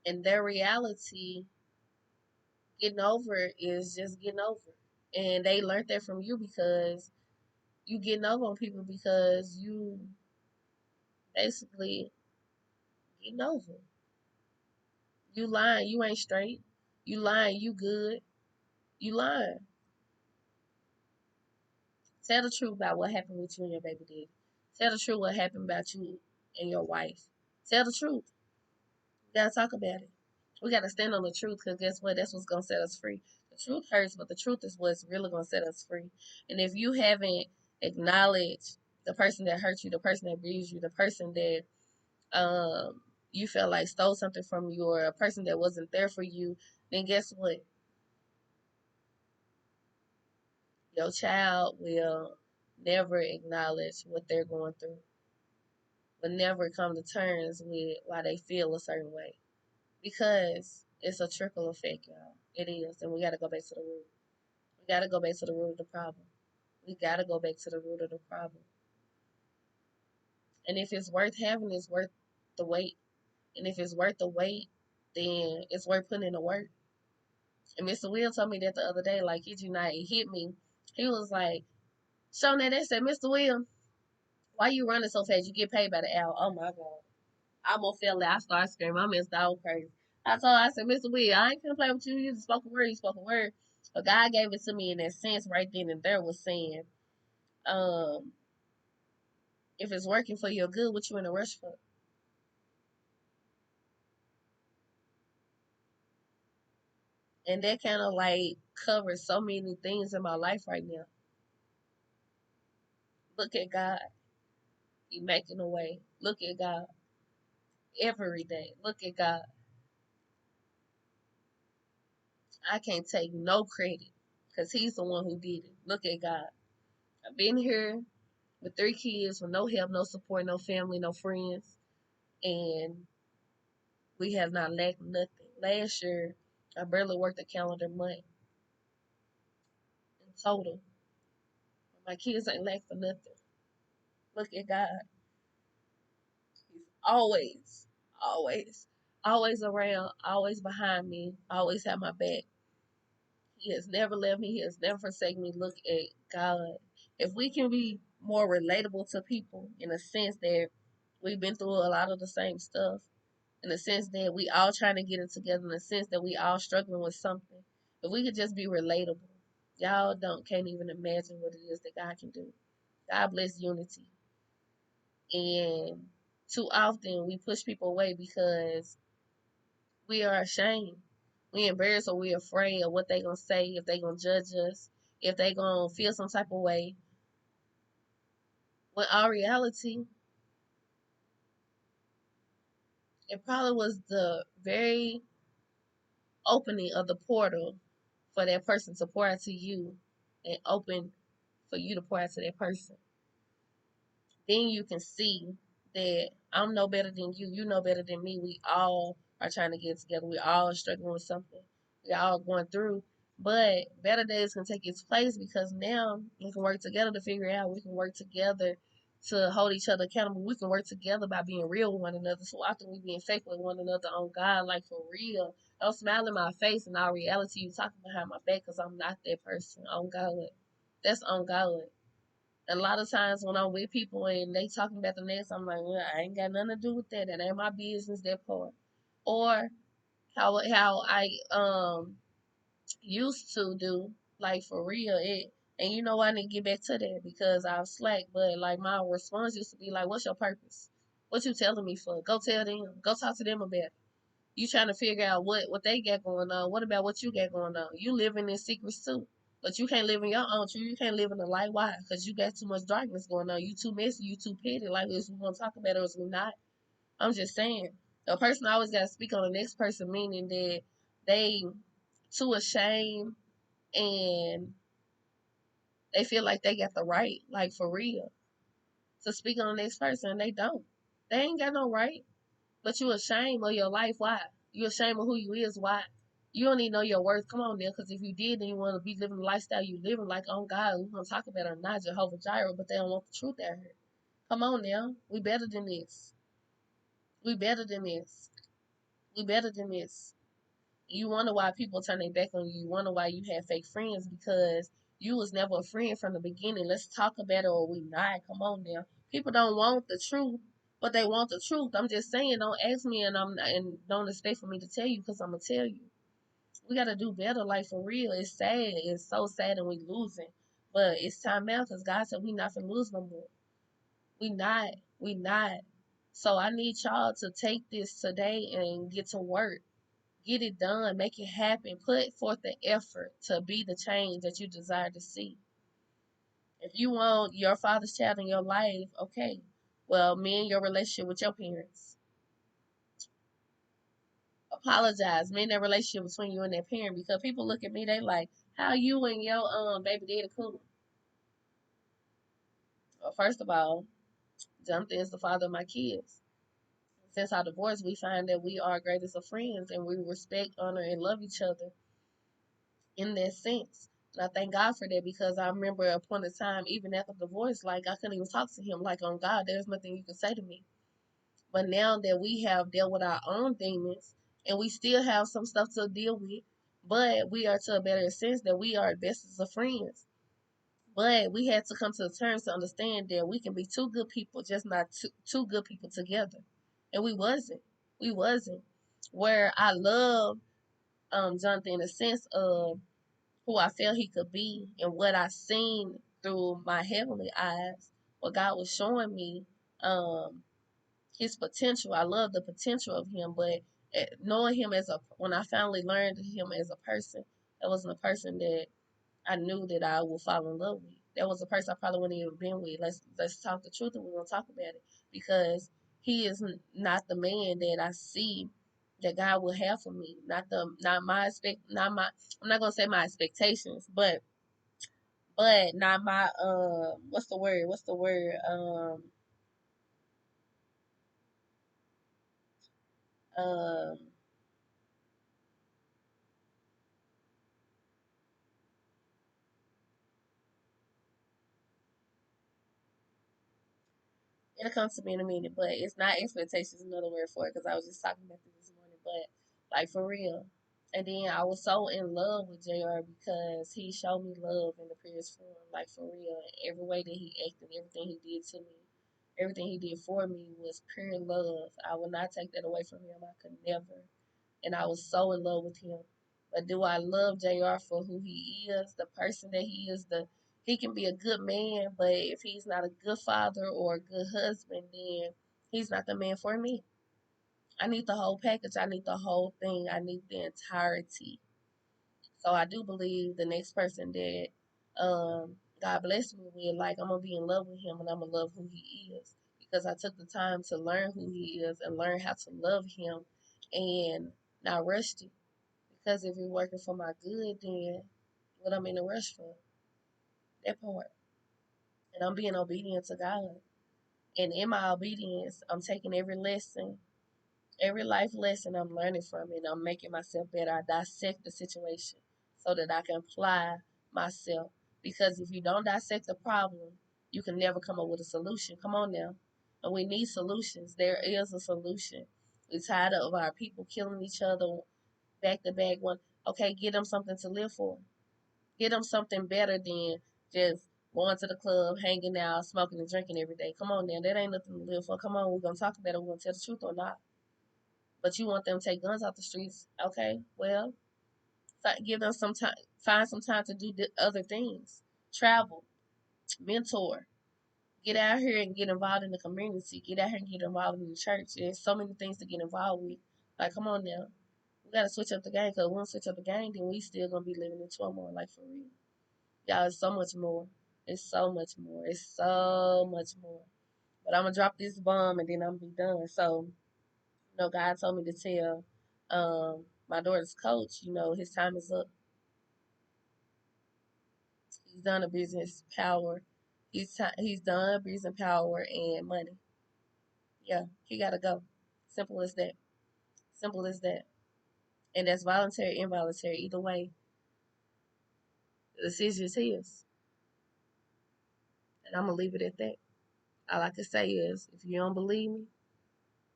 in their reality, getting over it is just getting over it. And they learned that from you because you getting over on people because you basically getting over it. You lying, you ain't straight. You lying, you good. You lying. Tell the truth about what happened with you and your baby daddy. Tell the truth what happened about you and your wife. Tell the truth. We gotta talk about it. We gotta stand on the truth because guess what? That's what's gonna set us free. The truth hurts, but the truth is what's really gonna set us free. And if you haven't acknowledged the person that hurt you, the person that abused you, the person that you felt like stole something from you, or a person that wasn't there for you, then guess what? Your child will never acknowledge what they're going through, will never come to terms with why they feel a certain way. Because it's a trickle effect, y'all. It is. And we got to go back to the root. We got to go back to the root of the problem. We got to go back to the root of the problem. And if it's worth having, it's worth the wait. And if it's worth the wait, then it's worth putting in the work. And Mr. Will told me that the other day, like, kid you not, it hit me. He was like, Shona, they said, Mr. Will, why you running so fast? You get paid by the hour. Oh my God. I almost fell out. I started screaming. I missed out crazy. I said, Mr. Will, I ain't gonna play with you. You just spoke a word, you spoke a word. But God gave it to me in that sense right then and there was saying, um, if it's working for your good, what you in a rush for? And that kind of like covers so many things in my life right now. Look at God. He making a way. Look at God. Every day. Look at God. I can't take no credit because he's the one who did it. Look at God. I've been here with 3 kids with no help, no support, no family, no friends, and we have not lacked nothing. Last year, I barely worked a calendar month in total. My kids ain't lacked for nothing. Look at God. He's always, always around, always behind me, always have my back. He has never left me. He has never forsaken me. Look at God. If we can be more relatable to people in a sense that we've been through a lot of the same stuff, in the sense that we all trying to get it together, in the sense that we all struggling with something. If we could just be relatable, y'all can't even imagine what it is that God can do. God bless unity. And too often we push people away because we are ashamed. We embarrassed or we afraid of what they gonna say, if they gonna judge us, if they gonna feel some type of way. When our reality, it probably was the very opening of the portal for that person to pour out to you and open for you to pour out to that person. Then you can see that I'm no better than you. You know better than me. We all are trying to get together. We all are struggling with something. We all going through. But better days can take its place because now we can work together to figure it out. We can work together to hold each other accountable. We can work together by being real with one another. So often we being fake with one another on God, like for real. Don't smile in my face and our reality you talking behind my back because I'm not that person. On God. That's on God. A lot of times when I'm with people and they talking about the next, I'm like, well, I ain't got nothing to do with that. That ain't my business. That part. Or how I used to do, like for real. It and you know I need to get back to that because I was slack. But like my response used to be like, "What's your purpose? What you telling me for? Go tell them. Go talk to them about it. You trying to figure out what they got going on. What about what you got going on? You living in secrets too. But you can't live in your own truth. You can't live in the light. Why? Because you got too much darkness going on. You too messy. You too petty. Like, is we going to talk about it or is we not? I'm just saying. A person always got to speak on the next person, meaning that they too ashamed and they feel like they got the right, like for real, to speak on the next person. And they don't. They ain't got no right. But you ashamed of your life. Why? You ashamed of who you is. Why? You don't even know your worth. Come on now, because if you did, then you want to be living the lifestyle you living like on God. We're going to talk about it or not, Jehovah Jireh, but they don't want the truth out here. Come on now. We better than this. We better than this. We better than this. You wonder why people turn their back on you. You wonder why you have fake friends because you was never a friend from the beginning. Let's talk about it or we not. Come on now. People don't want the truth, but they want the truth. I'm just saying, don't ask me and don't expect for me to tell you because I'm gonna tell you. We gotta do better, like for real. It's sad. It's so sad and we losing. But it's time out because God said we not gonna lose no more. We not. We not. So I need y'all to take this today and get to work. Get it done, make it happen, put forth the effort to be the change that you desire to see. If you want your father's child in your life, okay, well, mend your relationship with your parents. Apologize, mend that relationship between you and that parent because people look at me, they like, how you and your baby daddy cool? Well, first of all, Jonathan is the father of my kids. Since our divorce, we find that we are greatest of friends and we respect, honor, and love each other in that sense. And I thank God for that because I remember a point in time, even after the divorce, like I couldn't even talk to him. Like on God, there's nothing you can say to me. But now that we have dealt with our own demons and we still have some stuff to deal with, but we are to a better sense that we are bestest of friends. But we had to come to the terms to understand that we can be two good people, just not two good people together. And we wasn't. We wasn't. Where I love Jonathan in the sense of who I felt he could be and what I seen through my heavenly eyes, what God was showing me, um, his potential. I love the potential of him, but knowing him when I finally learned him as a person, that wasn't a person that I knew that I would fall in love with. That was a person I probably wouldn't even been with. Let's talk the truth and we're gonna talk about it because he is not the man that I see that God will have for me. Not my expect not my I'm not gonna say my expectations, but not my what's the word? What's the word? Um It'll come to me in a minute, but it's not expectations. Another word for it because I was just talking about this morning. But like for real, and then I was so in love with Jr. because he showed me love in the purest form. Like for real, every way that he acted, everything he did to me, everything he did for me was pure love. I will not take that away from him. I could never. And I was so in love with him. But do I love Jr. for who he is, the person that he is, the he can be a good man, but if he's not a good father or a good husband, then he's not the man for me. I need the whole package. I need the whole thing. I need the entirety. So I do believe the next person that God bless me with, like I'm gonna be in love with him and I'm gonna love who he is because I took the time to learn who he is and learn how to love him and not rush it. Because if you're working for my good, then what I'm in a rush for? That part. And I'm being obedient to God. And in my obedience, I'm taking every lesson, every life lesson I'm learning from it. I'm making myself better. I dissect the situation so that I can apply myself. Because if you don't dissect the problem, you can never come up with a solution. Come on now. And we need solutions. There is a solution. We're tired of our people killing each other back to back. One, okay, get them something to live for. Get them something better than just going to the club, hanging out, smoking and drinking every day. Come on now, that ain't nothing to live for. Come on, we're gonna talk about it. We're gonna tell the truth or not. But you want them to take guns out the streets? Okay, well, give them some time. Find some time to do other things. Travel, mentor. Get out here and get involved in the community. Get out here and get involved in the church. There's so many things to get involved with. Like, come on now. We gotta switch up the game because we don't switch up the game, then we still gonna be living in turmoil, like for real. Y'all, it's so much more. It's so much more. It's so much more. But I'm gonna drop this bomb and then I'm gonna be done. So, God told me to tell my daughter's coach, his time is up. He's done a business power. He's done business power and money. Yeah, he gotta go. Simple as that. Simple as that. And that's voluntary, involuntary. Either way, the decision is his. And I'm going to leave it at that. All I can say is, if you don't believe me,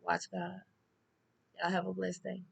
watch God. Y'all have a blessed day.